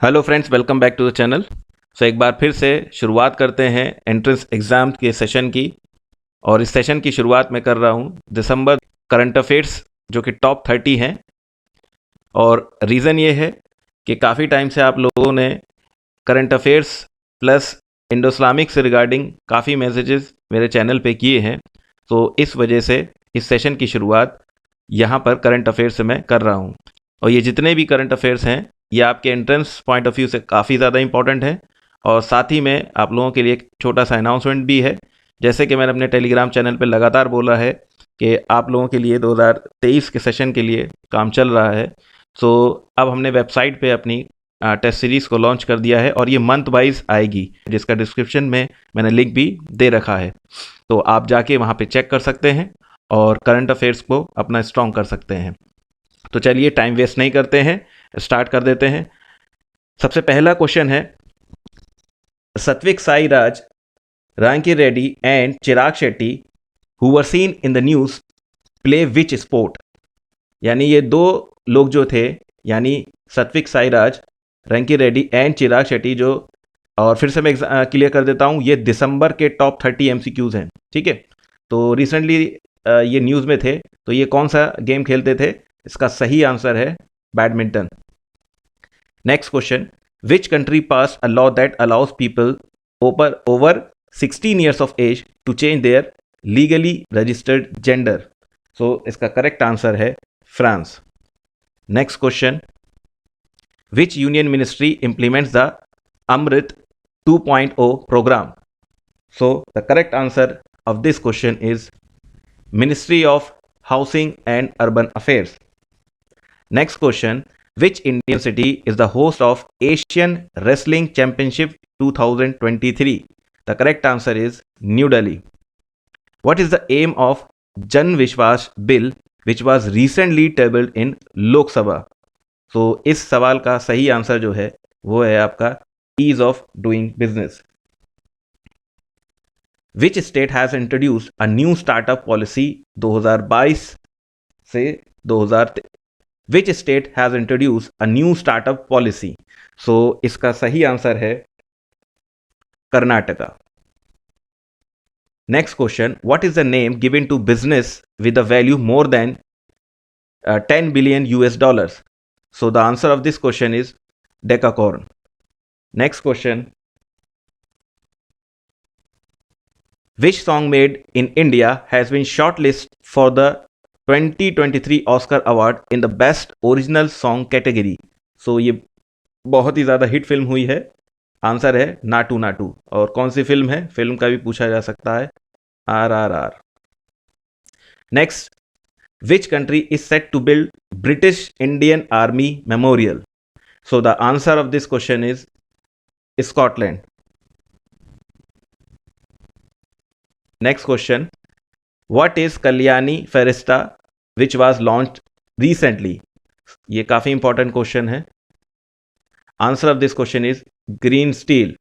Hello friends, welcome back to the channel. एक बार फिर से शुरुआत करते हैं एंट्रेंस एग्ज़ाम के सेशन की। और इस सेशन की शुरुआत मैं कर रहा हूँ दिसंबर करंट अफेयर्स जो कि टॉप 30 हैं। और रीज़न ये है कि काफ़ी टाइम से आप लोगों ने current affairs plus Indo Islamic से रिगार्डिंग काफ़ी मैसेजेस मेरे चैनल पे किए हैं, तो इस वजह से इस सेशन की शुरुआत यहाँ पर करंट अफेयर्स से मैं कर रहा हूँ। और ये जितने भी करंट अफेयर्स हैं ये आपके एंट्रेंस पॉइंट ऑफ व्यू से काफ़ी ज़्यादा इंपॉर्टेंट है। और साथ ही में आप लोगों के लिए एक छोटा सा अनाउंसमेंट भी है। जैसे कि मैंने अपने टेलीग्राम चैनल पर लगातार बोला है कि आप लोगों के लिए 2023 के सेशन के लिए काम चल रहा है। सो अब हमने वेबसाइट पे अपनी टेस्ट सीरीज़ को लॉन्च कर दिया है और ये मंथ वाइज आएगी, जिसका डिस्क्रिप्शन में मैंने लिंक भी दे रखा है। तो आप जाके वहाँ पे चेक कर सकते हैं और करंट अफेयर्स को अपना स्ट्रॉन्ग कर सकते हैं। तो चलिए टाइम वेस्ट नहीं करते हैं, स्टार्ट कर देते हैं। सबसे पहला क्वेश्चन है, Satwik Sairaj, Rankireddy and Chirag Shetty who were seen in the news play which sport. यानी ये दो लोग जो थे, यानी सत्विक साईराज, रंकी रेड्डी एंड चिराग शेट्टी, जो और फिर से मैं क्लियर कर देता हूँ, ये दिसंबर के टॉप 30 MCQs हैं। ठीक है, तो रिसेंटली ये न्यूज़ में थे। तो ये कौन सा गेम खेलते थे? इसका सही आंसर है badminton. Next question, which country pass a law that allows people over 16 years of age to change their legally registered gender? So इसका करेक्ट आंसर है France. Next question, which union ministry implements the Amrit 2.0 program? So the correct answer of this question is Ministry of Housing and Urban Affairs. Next question, which Indian city is the host of Asian Wrestling Championship 2023? The correct answer is New Delhi. What is the aim of Jan Vishwas bill which was recently tabled in Lok Sabha? So इस सवाल का सही answer जो है वो है आपका ease of doing business. Which state has introduced a new startup policy 2022 से 2000? Which state has introduced a new startup policy? So इसका सही आंसर है Karnataka. Next question, what is the name given to business with a value more than 10 billion US dollars? So the answer of this question is Decacorn. Next question, which song made in India has been shortlisted for the 2023 Oscar Award in the Best Original Song category? So ये बहुत ही ज़्यादा hit film हुई है। Answer है नाटू नाटू। और कौन सी film है? Film का भी पूछा जा सकता है, RRR। Next, which country is set to build British Indian army memorial? So the answer of this question is Scotland. Next question, what is Kalyani Ferrista which was launched recently? ये काफ़ी important question है। Answer of this question is green steel.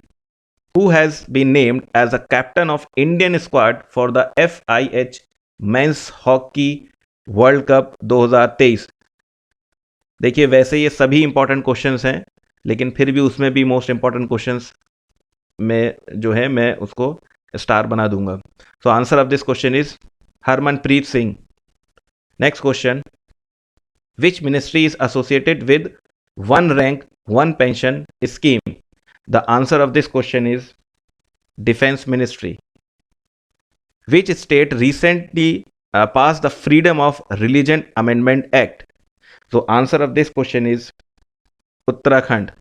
Who has been named as a captain of Indian squad for the FIH Men's Hockey World Cup 2023? देखिए, वैसे ये सभी important questions हैं, लेकिन फिर भी उसमें भी मोस्ट इंपॉर्टेंट क्वेश्चंस में जो है मैं उसको स्टार बना दूंगा। सो answer of this question is Harmanpreet Singh. Next question, which ministry is associated with one rank one pension scheme? The answer of this question is defence ministry. Which state recently pass the freedom of religion amendment act? So answer of this question is Uttarakhand.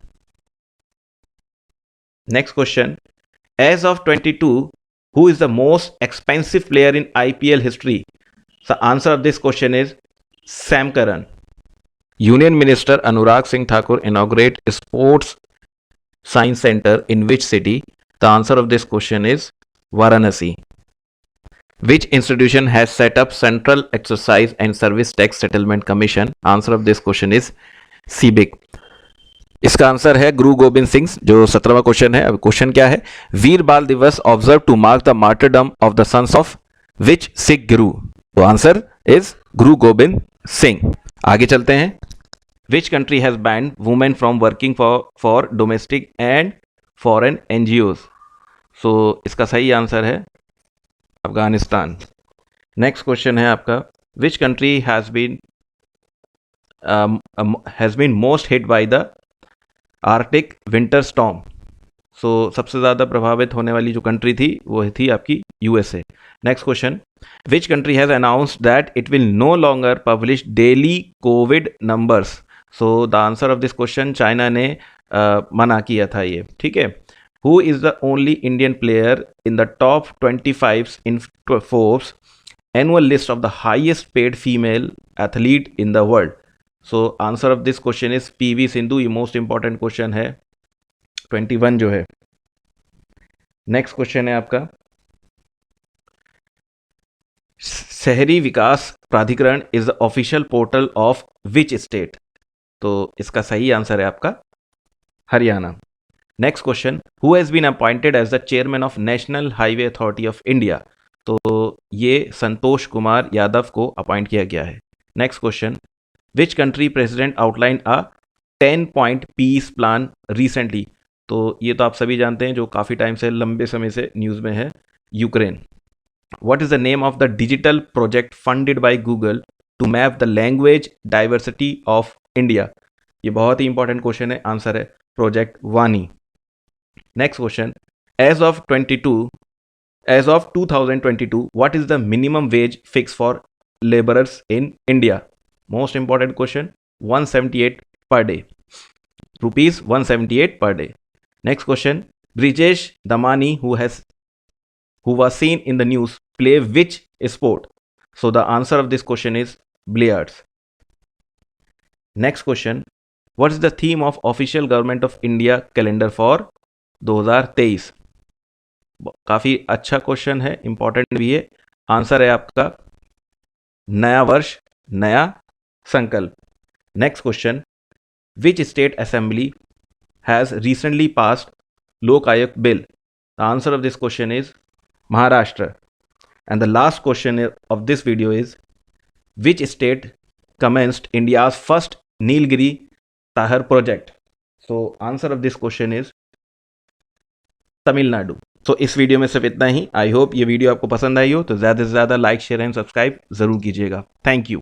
Next question, as of 22, who is the most expensive player in IPL history? The answer of this question is Sam Curran. Union Minister Anurag Singh Thakur inaugurate Sports Science Center in which city? The answer of this question is Varanasi. Which institution has set up Central Exercise and Service Tax Settlement Commission? Answer of this question is CBIC. इसका answer है गुरु गोबिंद सिंह, जो 17वां question है। अब question क्या है, Veer Bal Divas observe to mark the martyrdom of the sons of which Sikh guru? तो answer is Guru Gobind Singh. आगे चलते हैं, which country has banned women from working for domestic and foreign NGOs? So इसका सही आंसर है अफगानिस्तान। नेक्स्ट क्वेश्चन है आपका, which country has been most hit by the Arctic winter storm? So सबसे ज़्यादा प्रभावित होने वाली जो कंट्री थी वो थी आपकी USA। Next question, which country has announced that it will no longer publish daily covid numbers? So the answer of this question, China ने मना किया था ये, ठीक है। Who is the only Indian player in the top 25 in Forbes annual list of the highest paid female athlete in the world? So answer of this question is PV Sindhu. ये most important question है, 21 जो है। Next question है आपका, Shahari Vikas Pradhikaran is the official portal of which state? तो इसका सही answer है आपका Haryana. Next question, who has been appointed as the chairman of national highway authority of India? तो ये संतोष कुमार यादव को अपॉइंट किया गया है। Next question, which country president outline a 10-point peace plan recently? तो ये तो आप सभी जानते हैं, जो काफ़ी टाइम से, लंबे समय से न्यूज़ में है, Ukraine. What is the name of the digital project funded by Google to map the language diversity of India? ये बहुत ही इंपॉर्टेंट क्वेश्चन है, आंसर है project Vaani. Next question, as of 2022, what is the minimum wage fix for laborers in India? Most important question, 178 per day, rupees 178 per day. Next question, Brijesh Damani, who was seen in the news, play which sport? So the answer of this question is billiards. Next question, what is the theme of official government of India calendar for 2023? काफ़ी अच्छा question है, important भी है। Answer है आपका नया वर्ष नया संकल्प। Next question, which state assembly has recently passed Lokayukta bill? The answer of this question is Maharashtra. And the last question of this video is, which state commenced India's first Nilgiri tahr project? So answer of this question is Tamil Nadu. तो इस video में सिर्फ इतना ही। I hope ये video आपको पसंद आई हो, तो ज़्यादा से ज़्यादा लाइक, शेयर एंड सब्सक्राइब ज़रूर कीजिएगा। Thank you.